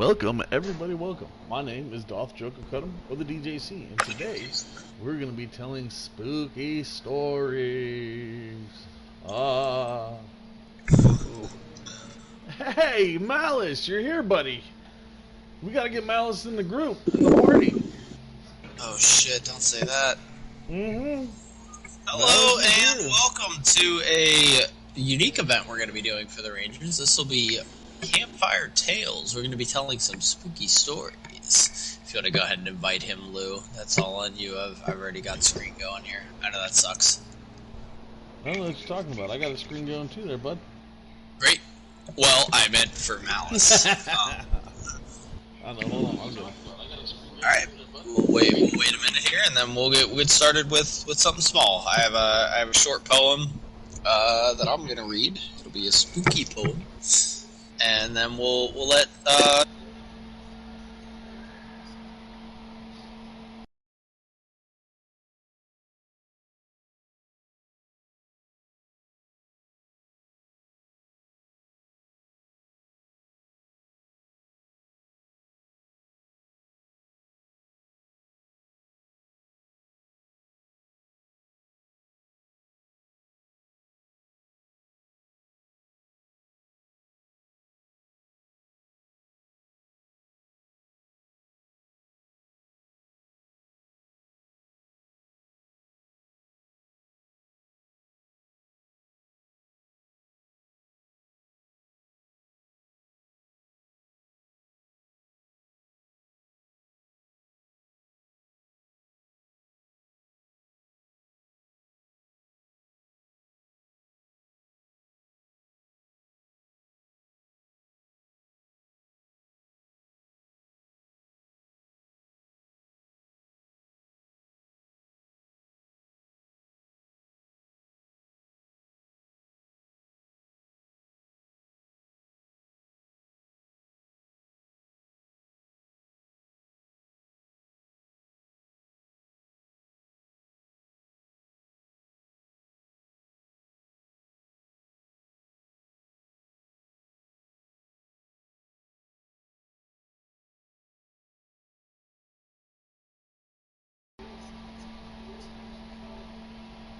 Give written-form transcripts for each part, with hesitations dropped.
Welcome, everybody, welcome. My name is Darth Joker Cutum, or the DJC, and today we're going to be telling spooky stories. Ah. Hey, Malice, you're here, buddy. We got to get Malice in the group, in the party. Oh shit, don't say that. Hello, and welcome to a unique event we're going to be doing for the Rangers. This will be Campfire Tales. We're going to be telling some spooky stories. If you want to go ahead and invite him, Lou, that's all on you. I've already got the screen going here. I know that sucks. I don't know what you're talking about. I got a screen going too there, bud. Great. Well, I meant for Malice. I know, hold on, I'm doing. Alright, we'll wait a minute here, and then we'll get started with something small. I have a short poem that I'm gonna read. It'll be a spooky poem, and then we'll let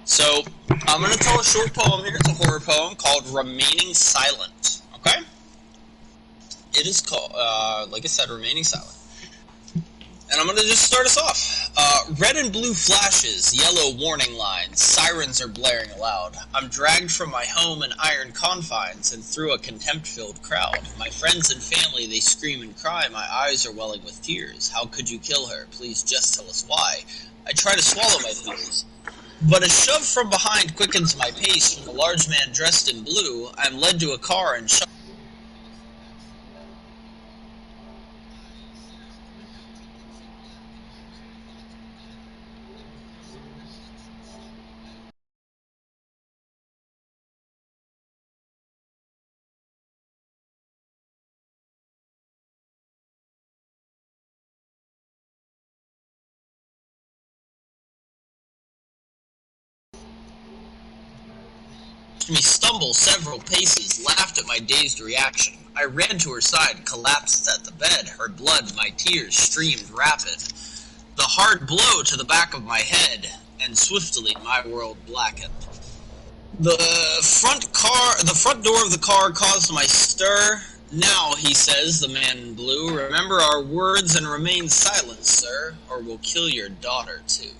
So, I'm going to tell a short poem here. It's a horror poem called Remaining Silent. Okay? It is called, like I said, Remaining Silent. And I'm going to just start us off. Red and blue flashes, yellow warning lines, sirens are blaring aloud. I'm dragged from my home in iron confines and through a contempt-filled crowd. My friends and family, they scream and cry. My eyes are welling with tears. How could you kill her? Please just tell us why. I try to swallow my fears. But a shove from behind quickens my pace. From a large man dressed in blue, I'm led to a car and shoved. Me stumble several paces, laughed at my dazed reaction. I ran to her side, collapsed at the bed. Her blood, my tears, streamed rapid. The hard blow to the back of my head, and swiftly my world blackened. The front door of the car caused my stir. Now, he says, the man in blue, remember our words and remain silent, sir, or we'll kill your daughter, too.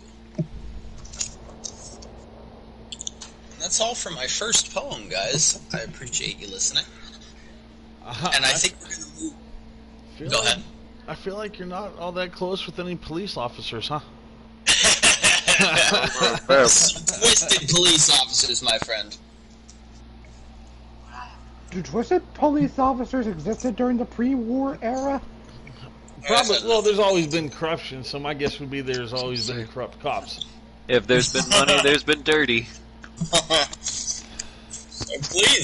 That's all for my first poem, guys. I appreciate you listening. And I think we're going to move... Go ahead. I feel like you're not all that close with any police officers, huh? Twisted police officers, my friend. Do twisted police officers existed during the pre-war era? Probably. Well, there's always been corruption, so my guess would be there's always been corrupt cops. If there's been money, there's been dirty. Please,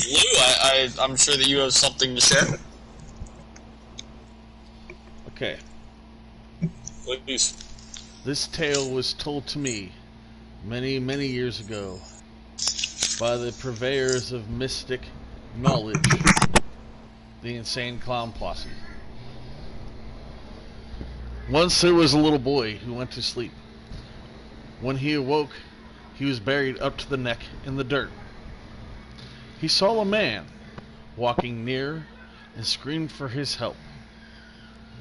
Lou, I'm sure that you have something to share. Okay. Please. This tale was told to me many, many years ago by the purveyors of mystic knowledge, the Insane Clown Posse. Once there was a little boy who went to sleep. When he awoke, he was buried up to the neck in the dirt. He saw a man walking near and screamed for his help.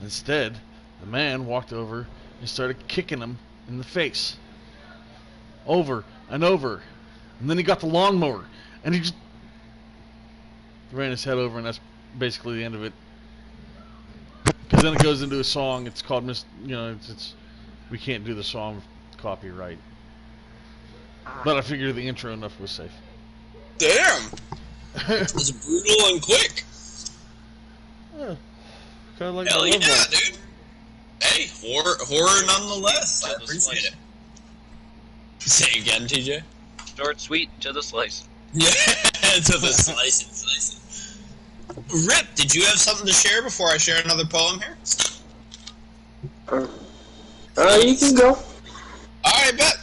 Instead, the man walked over and started kicking him in the face. Over and over. And then he got the lawnmower and he just ran his head over, and that's basically the end of it. Because then it goes into a song. It's called it's we can't do the song copyright. But I figured the intro enough was safe. Damn! It was brutal and quick. Yeah, kind of like Hell my yeah, love life. dude. Hey, horror nonetheless. I appreciate it. Say again, TJ. Short, sweet, to the slice. Yeah, to the slice it. Rip, did you have something to share before I share another poem here? You can go. Alright, bet.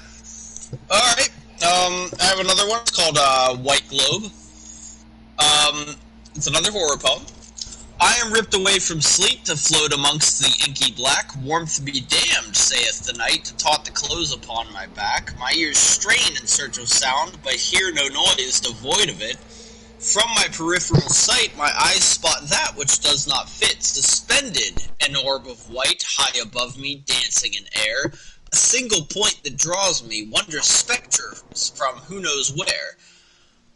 Alright, I have another one. It's called White Globe. It's another horror poem. I am ripped away from sleep to float amongst the inky black. Warmth be damned, saith the night, taut to close upon my back. My ears strain in search of sound, but hear no noise devoid of it. From my peripheral sight, my eyes spot that which does not fit. Suspended, an orb of white, high above me, dancing in air. A single point that draws me, wondrous spectre from who knows where.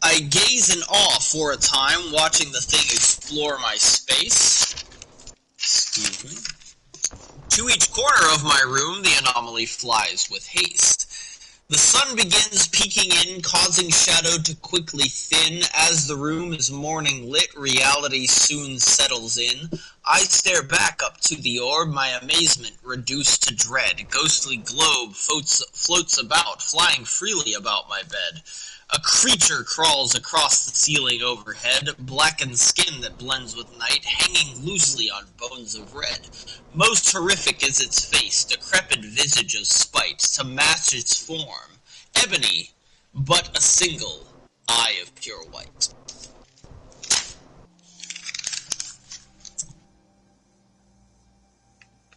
I gaze in awe for a time, watching the thing explore my space. Excuse me. To each corner of my room, the anomaly flies with haste. The sun begins peeking in, causing shadow to quickly thin. As the room is morning lit, reality soon settles in. I stare back up to the orb, my amazement reduced to dread. Ghostly globe floats about, flying freely about my bed. A creature crawls across the ceiling overhead, blackened skin that blends with night, hanging loosely on bones of red. Most horrific is its face, decrepit visage of spite, to match its form. Ebony, but a single eye of pure white.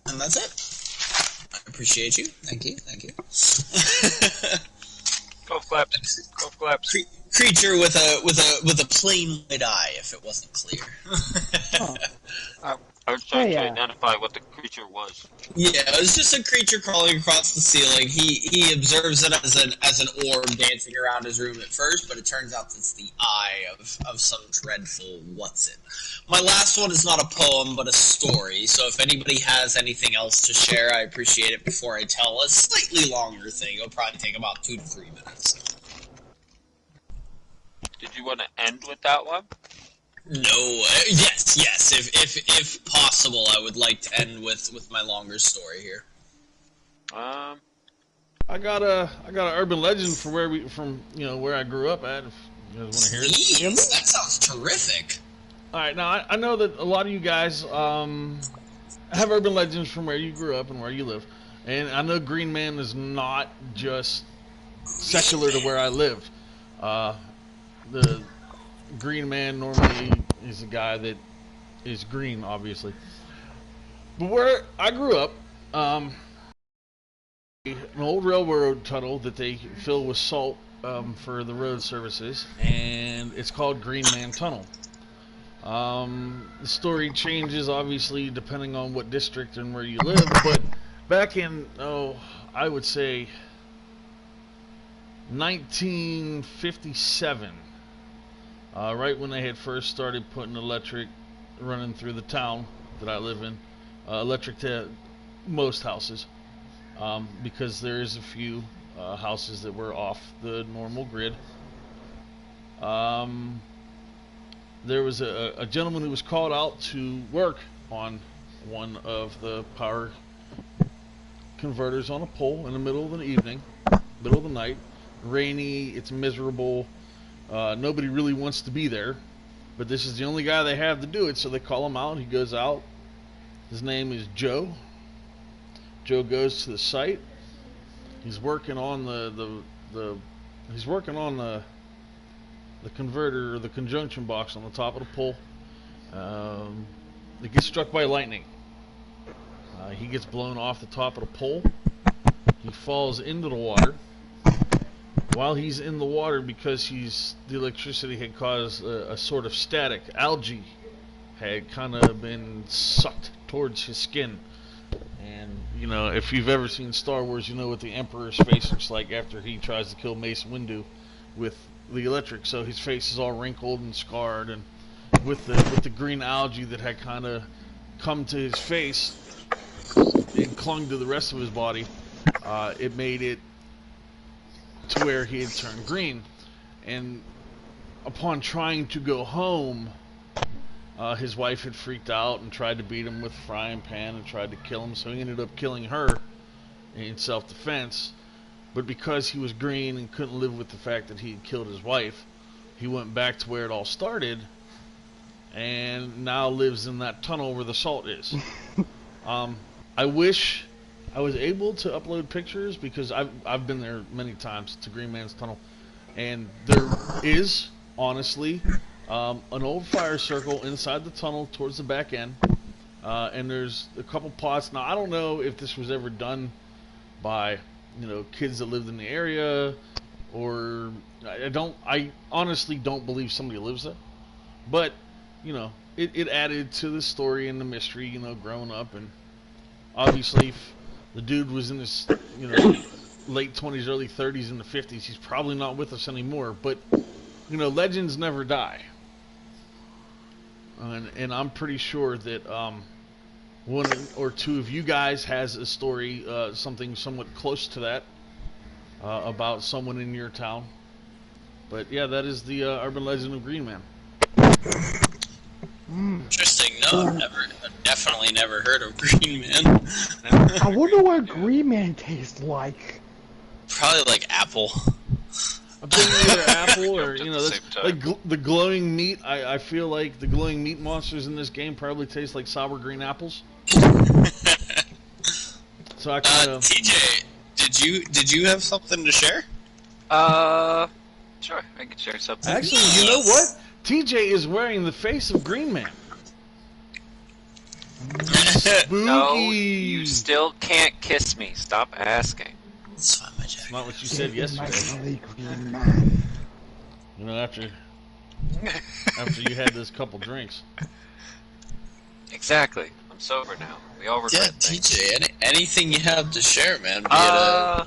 And that's it. I appreciate you. Thank you. Golf claps. Golf claps. Creature with a plain white eye, if it wasn't clear. I was trying to identify what the creature was. Yeah, it was just a creature crawling across the ceiling. He observes it as an orb dancing around his room at first, but it turns out it's the eye of some dreadful what's it. My last one is not a poem, but a story. So if anybody has anything else to share, I appreciate it before I tell a slightly longer thing. It'll probably take about 2 to 3 minutes. Did you want to end with that one? No, yes. If possible, I would like to end with my longer story here. I got a urban legend for where I grew up at. If you guys want to hear it. Please, that sounds terrific. All right, now I know that a lot of you guys have urban legends from where you grew up and where you live, and I know Green Man is not just secular to where I live. The Green Man normally is a guy that is green, obviously. But where I grew up, an old railroad tunnel that they fill with salt for the road services, and it's called Green Man Tunnel. The story changes, obviously, depending on what district and where you live, but back in, I would say 1957, right when they had first started putting electric running through the town that I live in, electric to most houses, because there is a few houses that were off the normal grid. There was a gentleman who was called out to work on one of the power converters on a pole in the middle of the evening, middle of the night, rainy, it's miserable. Nobody really wants to be there, but this is the only guy they have to do it, so they call him out. He goes out. His name is Joe. Joe goes to the site. He's working on the converter, or the conjunction box on the top of the pole. It gets struck by lightning. He gets blown off the top of the pole. He falls into the water. While he's in the water, because the electricity had caused a sort of static, algae had kind of been sucked towards his skin. And, you know, if you've ever seen Star Wars, you know what the Emperor's face looks like after he tries to kill Mace Windu with the electric. So his face is all wrinkled and scarred, and with the green algae that had kind of come to his face and clung to the rest of his body, it made it to where he had turned green. And upon trying to go home, his wife had freaked out and tried to beat him with a frying pan and tried to kill him, so he ended up killing her in self-defense. But because he was green and couldn't live with the fact that he had killed his wife, he went back to where it all started and now lives in that tunnel where the salt is. I wish I was able to upload pictures, because I've been there many times to Green Man's Tunnel, and there is, honestly, an old fire circle inside the tunnel towards the back end, and there's a couple pots. Now, I don't know if this was ever done by, you know, kids that lived in the area, or I honestly don't believe somebody lives there, but, you know, it added to the story and the mystery, you know, growing up. And obviously, if the dude was in his, you know, late 20s, early 30s, in the 50s, he's probably not with us anymore, but, you know, legends never die. And I'm pretty sure that one or two of you guys has a story, something somewhat close to that, about someone in your town. But yeah, that is the urban legend of Green Man. Interesting. No, I've definitely never heard of Green Man. I wonder what Green Man tastes like. Probably like apple. I'm thinking either apple or, you know, that's, like the glowing meat. I feel like the glowing meat monsters in this game probably taste like sour green apples. So I kind of. TJ, did you have something to share? Sure, I can share something. Actually, you know what? TJ is wearing the face of Green Man. Spooky. No, you still can't kiss me. Stop asking. That's fine, my Jack. That's not what you said yesterday. Green Man. You know, after you had this couple drinks. Exactly. I'm sober now. We all regret things. TJ, anything you have to share, man? I'll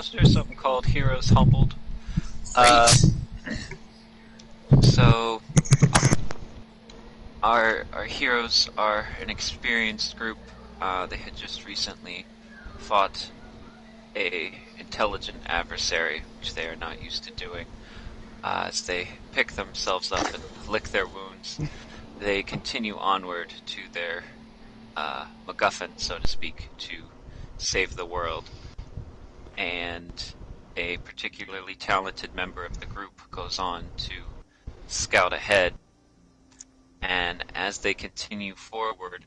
share something called Heroes Humbled. So our heroes are an experienced group. They had just recently fought a intelligent adversary, which they are not used to doing. As they pick themselves up and lick their wounds, they continue onward to their MacGuffin, so to speak, to save the world. And a particularly talented member of the group goes on to scout ahead. And as they continue forward,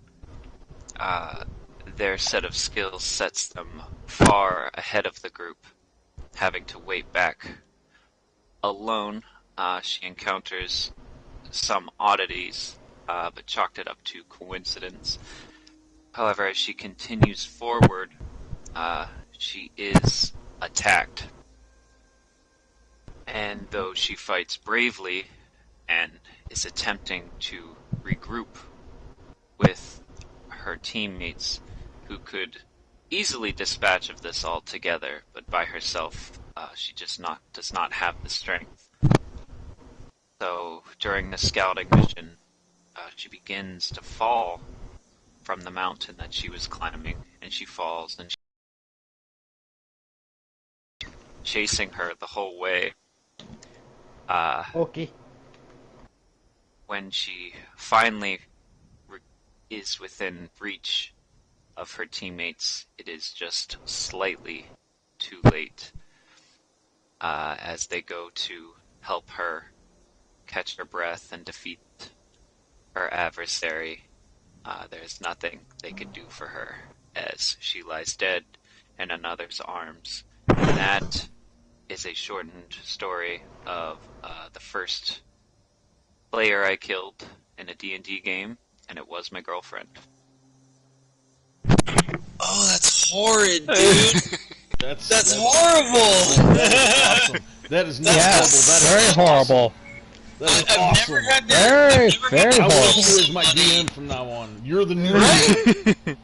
their set of skills sets them far ahead of the group, having to wait back. Alone, she encounters some oddities, but chalked it up to coincidence. However, as she continues forward, she is attacked. And though she fights bravely and is attempting to regroup with her teammates, who could easily dispatch of this altogether, but by herself, she just does not have the strength. So during the scouting mission, she begins to fall from the mountain that she was climbing, and she falls, and chasing her the whole way. Okay. When she finally is within reach of her teammates, it is just slightly too late. As they go to help her catch her breath and defeat her adversary, there's nothing they can do for her, as she lies dead in another's arms. And that is a shortened story of the first player I killed in a D&D game, and it was my girlfriend. Oh, that's horrid, dude. That's horrible. That is awesome. That is not horrible. That is Very horrible. That is I've awesome. never had that. Very I want horrible. you as my DM from now on. You're the new DM.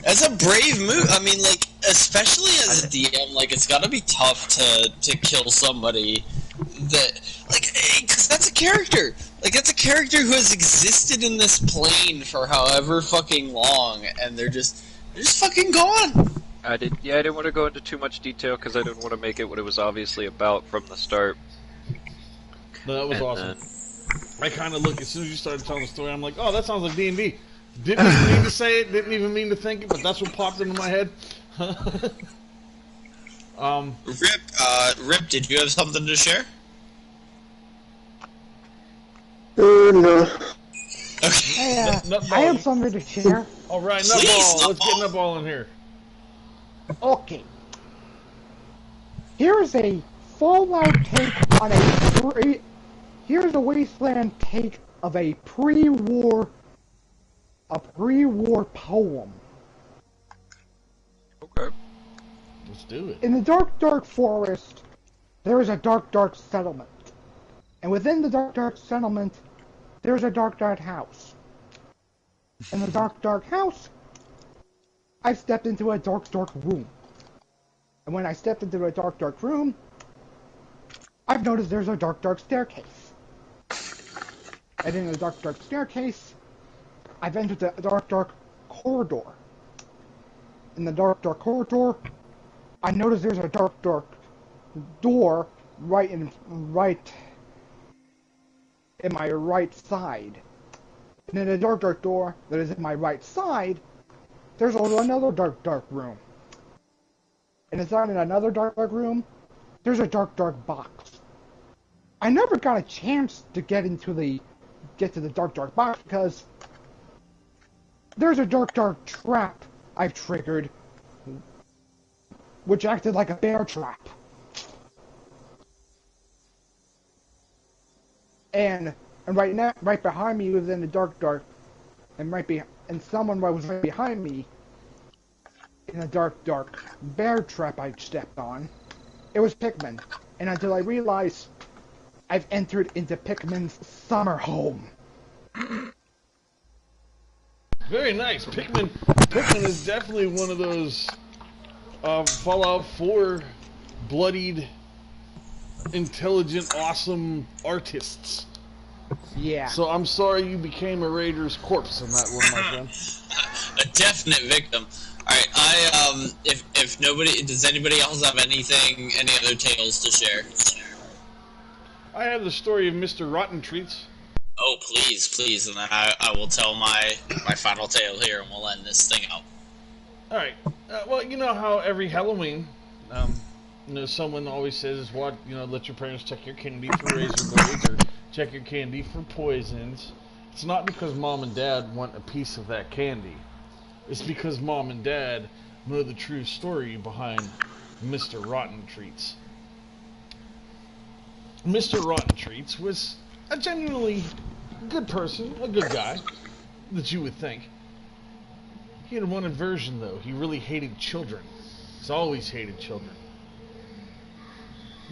That's a brave move. I mean, like, especially as a DM, like, it's gotta be tough to kill somebody that, like, because that's a character. Like, that's a character who has existed in this plane for however fucking long, and they're just fucking gone. I didn't want to go into too much detail because I didn't want to make it what it was obviously about from the start. No, that was And awesome. I kind of look, as soon as you started telling the story, I'm like, oh, that sounds like D&D. Didn't even mean to say it, didn't even mean to think it, but that's what popped into my head. Rip, did you have something to share? No. Okay. Hey, Nutball. I have something to share. All right, Please, Nutball. Let's Nutball. get Nutball in here. Okay. Here's a Fallout take on a here's a Wasteland take of a pre-war poem. Okay. Let's do it. In the dark forest, there is a dark settlement. And within the dark settlement, there's a dark house. In the dark house, I stepped into a dark room. And when I stepped into a dark room, I've noticed there's a dark staircase. And in the dark staircase, I've entered the dark corridor. In the dark corridor, I noticed there's a dark door right in my right side. And in the dark door that is in my right side, there's also another dark room. And inside in another dark room, there's a dark box. I never got a chance to get to the dark box because there's a dark trap I've triggered, which acted like a bear trap. And right behind me within the dark, and someone was right behind me in a dark bear trap I stepped on. It was Pikmin, and until I realized I've entered into Pikmin's summer home. Very nice. Pikmin is definitely one of those Fallout 4 bloodied, intelligent, awesome artists. Yeah. So I'm sorry you became a raider's corpse in that one, my friend. A definite victim. Alright, if nobody, does anybody else have any other tales to share? I have the story of Mr. Rotten Treats. Oh, please, and then I will tell my final tale here, and we'll end this thing out. Alright, well, you know how every Halloween, someone always says, let your parents check your candy for razor blades, or check your candy for poisons. It's not because mom and dad want a piece of that candy. It's because mom and dad know the true story behind Mr. Rotten Treats. Mr. Rotten Treats was a genuinely good person, a good guy, that you would think. He had one aversion, though. He really hated children. He's always hated children.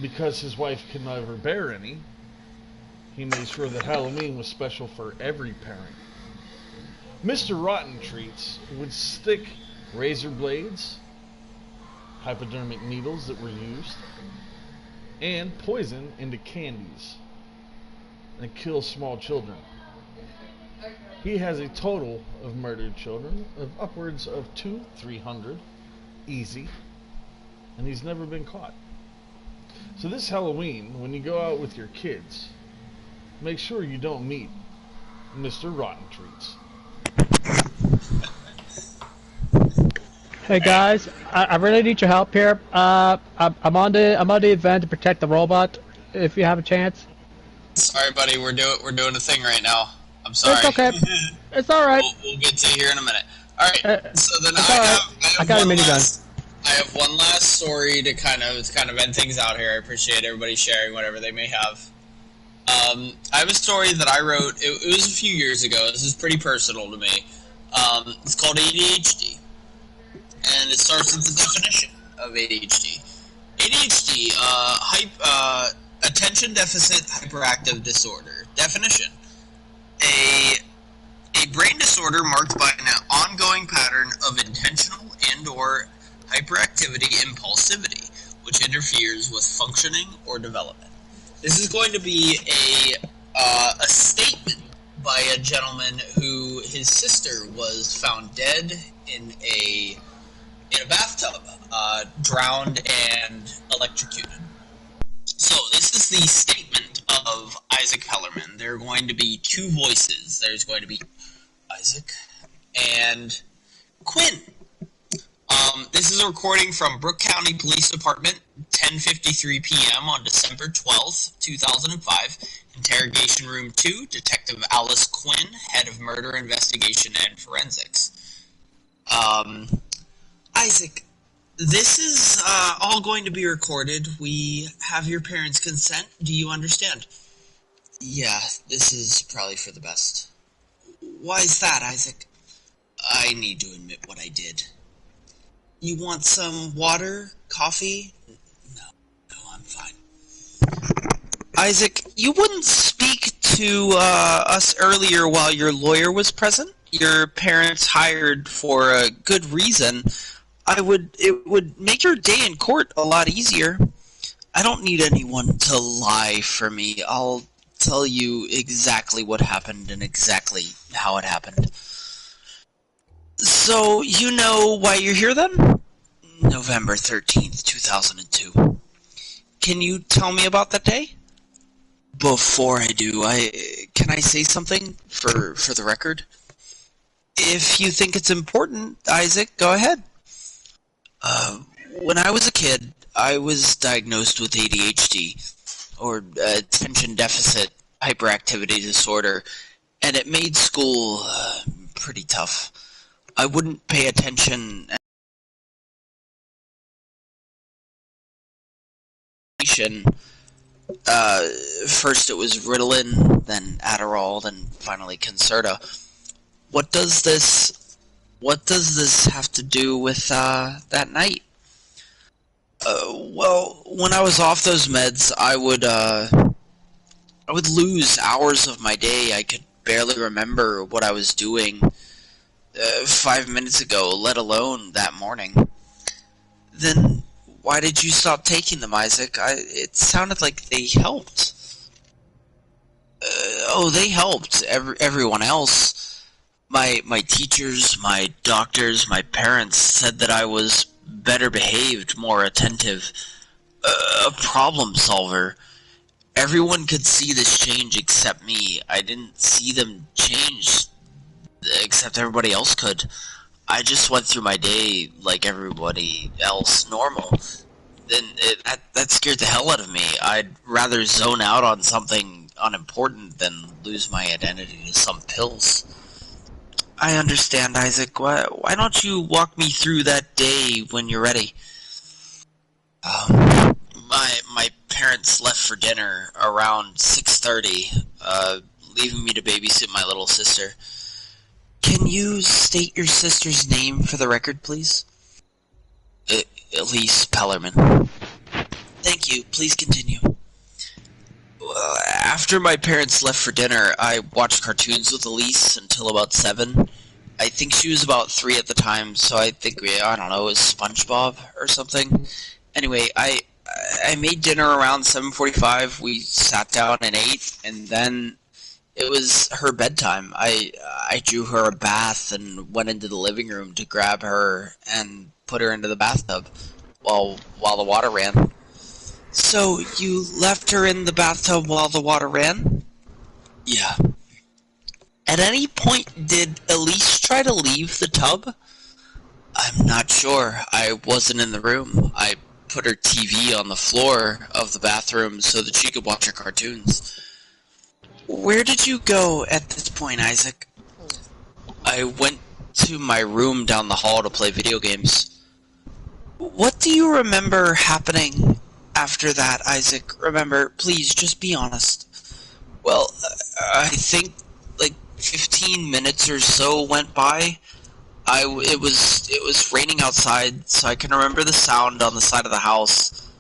Because his wife could never bear any, he made sure that Halloween was special for every parent. Mr. Rotten Treats would stick razor blades, hypodermic needles that were used, and poison into candies and kill small children. He has a total of murdered children of upwards of 200-300, easy, and he's never been caught. So this Halloween, when you go out with your kids, make sure you don't meet Mr. Rotten Treats. Hey guys, I really need your help here. I'm on the event to protect the robot. If you have a chance. Sorry, buddy, we're doing a thing right now. I'm sorry. It's okay. It's all right. We'll get to you here in a minute. All right. So then I got a minigun. I have one last story to kind of end things out here. I appreciate everybody sharing whatever they may have. I have a story that I wrote. It was a few years ago. This is pretty personal to me. It's called ADHD, and it starts with the definition of ADHD. ADHD, attention deficit hyperactive disorder. Definition: a brain disorder marked by an ongoing pattern of intentional and/or hyperactivity impulsivity, which interferes with functioning or development. This is going to be a statement by a gentleman who his sister was found dead in a bathtub, drowned and electrocuted. So this is the statement of Isaac Hellerman. There are going to be two voices. There's going to be Isaac and Quinn. This is a recording from Brooke County Police Department, 10:53 p.m. on December 12th, 2005. Interrogation Room 2, Detective Alice Quinn, Head of Murder Investigation and Forensics. Isaac, this is all going to be recorded. We have your parents' consent. Do you understand? Yeah, this is probably for the best. Why is that, Isaac? I need to admit what I did. You want some water? Coffee? No, I'm fine. Isaac, you wouldn't speak to us earlier while your lawyer was present? Your parents hired for a good reason. It would make your day in court a lot easier. I don't need anyone to lie for me. I'll tell you exactly what happened and exactly how it happened. So, you know why you're here then? November 13th, 2002. Can you tell me about that day? Before I do, can I say something for the record? If you think it's important, Isaac, go ahead. When I was a kid, I was diagnosed with ADHD, or attention deficit hyperactivity disorder, and it made school pretty tough. I wouldn't pay attention. First it was Ritalin, then Adderall, then finally Concerta. What does this have to do with that night? Well, when I was off those meds, I would lose hours of my day. I could barely remember what I was doing 5 minutes ago, let alone that morning. Then why did you stop taking them, Isaac? It sounded like they helped. They helped. Everyone else. My teachers, my doctors, my parents said that I was better behaved, more attentive, a problem solver. Everyone could see this change except me. I didn't see them change except everybody else could. I just went through my day like everybody else, normal. Then that scared the hell out of me. I'd rather zone out on something unimportant than lose my identity to some pills. I understand, Isaac. Why don't you walk me through that day when you're ready? My parents left for dinner around 6:30, leaving me to babysit my little sister. Can you state your sister's name for the record, please? Elise Pellerman. Thank you. Please continue. After my parents left for dinner, I watched cartoons with Elise until about 7. I think she was about 3 at the time, so I think it was SpongeBob or something. Anyway, I made dinner around 7:45. We sat down and ate, and then it was her bedtime. I drew her a bath and went into the living room to grab her and put her into the bathtub while the water ran. So, you left her in the bathtub while the water ran? Yeah. At any point, did Elise try to leave the tub? I'm not sure. I wasn't in the room. I put her TV on the floor of the bathroom so that she could watch her cartoons. Where did you go at this point, Isaac? I went to my room down the hall to play video games. What do you remember happening after that, Isaac? Remember, please, just be honest. Well, I think like 15 minutes or so went by. It was raining outside, so I can remember the sound on the side of the house,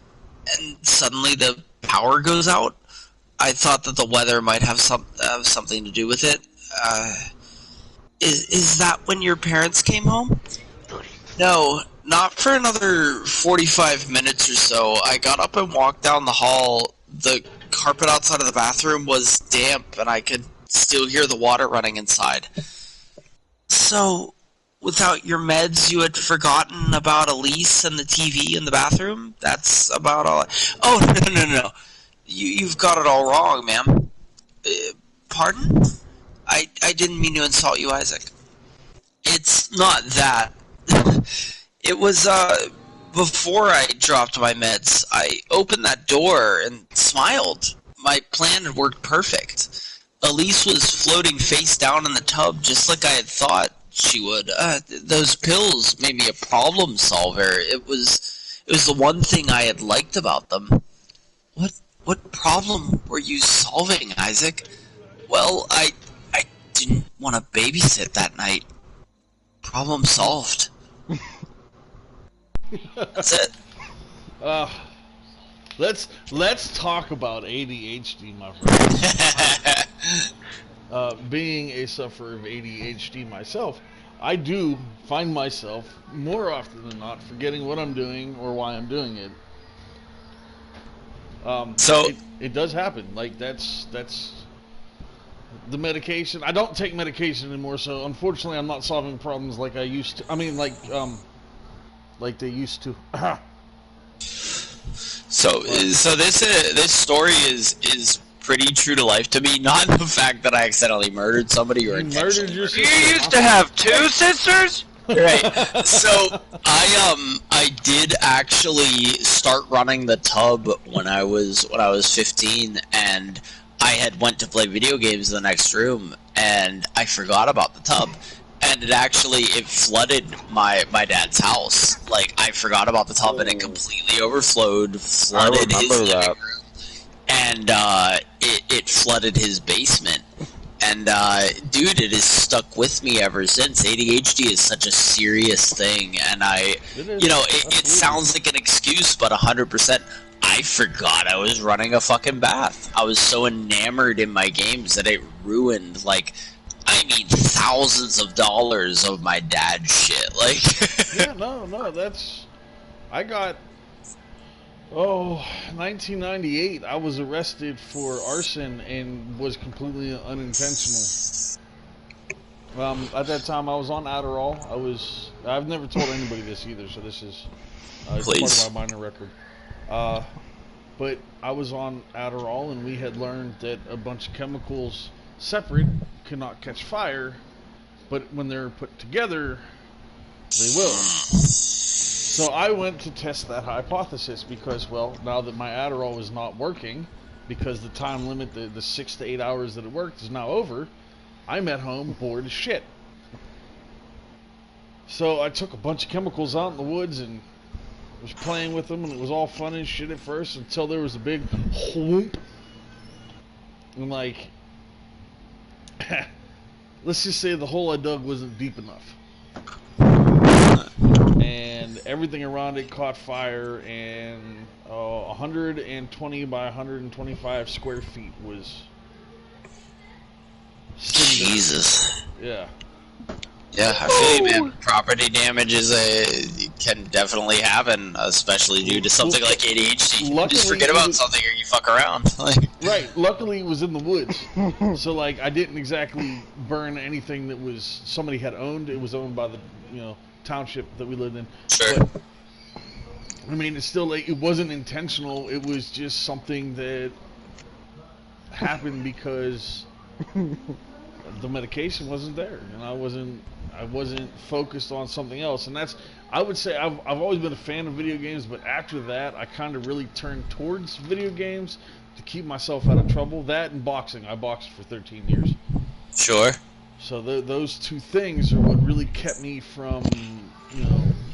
and suddenly the power goes out. I thought that the weather might have something to do with it. Is that when your parents came home? No, not for another 45 minutes or so. I got up and walked down the hall. The carpet outside of the bathroom was damp, and I could still hear the water running inside. So, without your meds, you had forgotten about Elise and the TV in the bathroom? That's about all. Oh, no. You've got it all wrong, ma'am. Pardon? I didn't mean to insult you, Isaac. It's not that. It was, before I dropped my meds, I opened that door and smiled. My plan had worked perfect. Elise was floating face down in the tub just like I had thought she would. Those pills made me a problem solver. It was the one thing I had liked about them. What problem were you solving, Isaac? Well, I didn't want to babysit that night. Problem solved. That's it. Let's talk about ADHD, my friend. Being a sufferer of ADHD myself, I do find myself more often than not forgetting what I'm doing or why I'm doing it. So it does happen. Like that's the medication. I don't take medication anymore, so unfortunately, I'm not solving problems like I used to. I mean, like they used to. So this story is pretty true to life to me. Not the fact that I accidentally murdered somebody or intentionally murdered. You used to have 2 sisters? Right. So I did actually start running the tub when I was 15, and I had went to play video games in the next room, and I forgot about the tub, and it flooded my dad's house. Like, I forgot about the tub, and it completely flooded his living room, and it flooded his basement. And, dude, it has stuck with me ever since. ADHD is such a serious thing, and it sounds like an excuse, but 100%, I forgot I was running a fucking bath. I was so enamored in my games that it ruined, thousands of dollars of my dad's shit. Yeah, no, I got... 1998, I was arrested for arson and was completely unintentional. At that time, I was on Adderall. I've never told anybody this either, so this is part of my minor record. But I was on Adderall, and we had learned that a bunch of chemicals separate cannot catch fire, but when they're put together, they will. So I went to test that hypothesis because, well, now that my Adderall was not working, because the time limit, the 6 to 8 hours that it worked is now over, I'm at home bored as shit. So I took a bunch of chemicals out in the woods and was playing with them, and it was all fun and shit at first until there was a big whoop. And let's just say the hole I dug wasn't deep enough. And everything around it caught fire, and 120 by 125 square feet was Jesus. Yeah. Yeah, I feel you, man. Property damage can definitely happen, especially due to something like ADHD. You just forget about something or you fuck around. Right. Luckily, it was in the woods, so I didn't exactly burn anything that was somebody had owned. It was owned by the township that we lived in. Sure. But, I mean, it's still it wasn't intentional. It was just something that happened because the medication wasn't there, and I wasn't focused on something else. And I would say I've always been a fan of video games, but after that, I kind of really turned towards video games to keep myself out of trouble. That and boxing. I boxed for 13 years. Sure. So those two things are what really kept me from,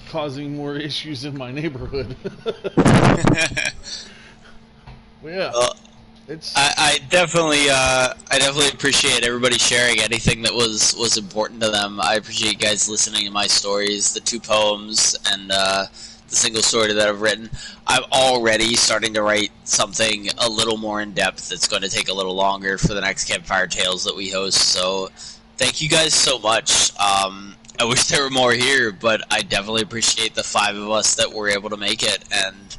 causing more issues in my neighborhood. Yeah. It's I definitely appreciate everybody sharing anything that was important to them. I appreciate you guys listening to my stories, the 2 poems, and the single story that I've written. I'm already starting to write something a little more in depth that's going to take a little longer for the next Campfire Tales that we host. So thank you guys so much. I wish there were more here, but I definitely appreciate the 5 of us that were able to make it, and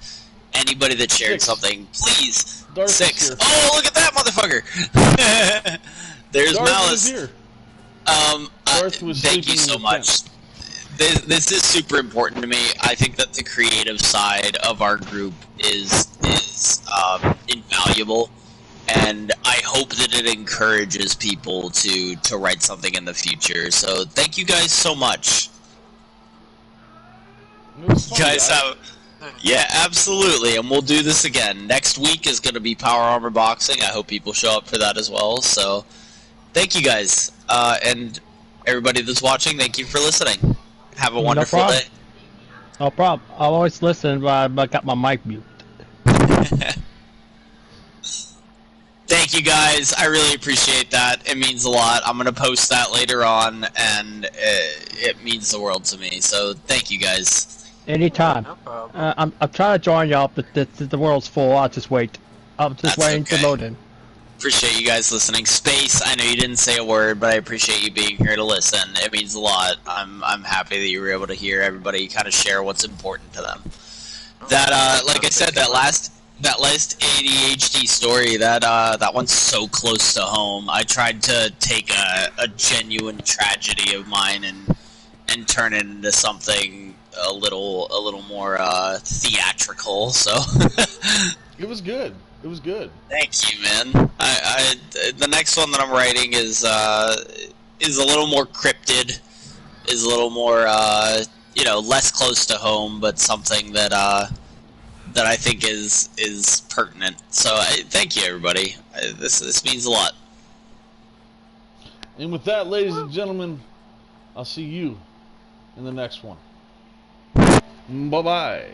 anybody that shared 6. something, please. Darth is 6. here. Oh, look at that motherfucker! There's Darth Malice. is here. Thank you sleeping so in the much. This is super important to me. I think that the creative side of our group is invaluable, and I hope that it encourages people to write something in the future. So thank you guys so much. It was fun, You guys have... Yeah, absolutely, and we'll do this again. Next week is going to be Power Armor Boxing. I hope people show up for that as well. So, thank you guys, and everybody that's watching, thank you for listening. Have a wonderful day. No problem. I'll always listen, but I got my mic mute. Thank you guys. I really appreciate that. It means a lot. I'm going to post that later on, and it means the world to me. So, thank you guys. Anytime. No problem. I'm trying to join y'all, but the world's full. I'll just wait. I'm just That's waiting okay. to load in. Appreciate you guys listening. Space, I know you didn't say a word, but I appreciate you being here to listen. It means a lot. I'm happy that you were able to hear everybody kind of share what's important to them. That like I said, that last ADHD story, that one's so close to home. I tried to take a genuine tragedy of mine and turn it into something a little more theatrical. So It was good. It was good. thank you, man. I the next one that I'm writing is a little more cryptid, is a little more less close to home, but something that I think is pertinent. So thank you, everybody. This means a lot. And with that, ladies and gentlemen, I'll see you in the next one. Bye-bye.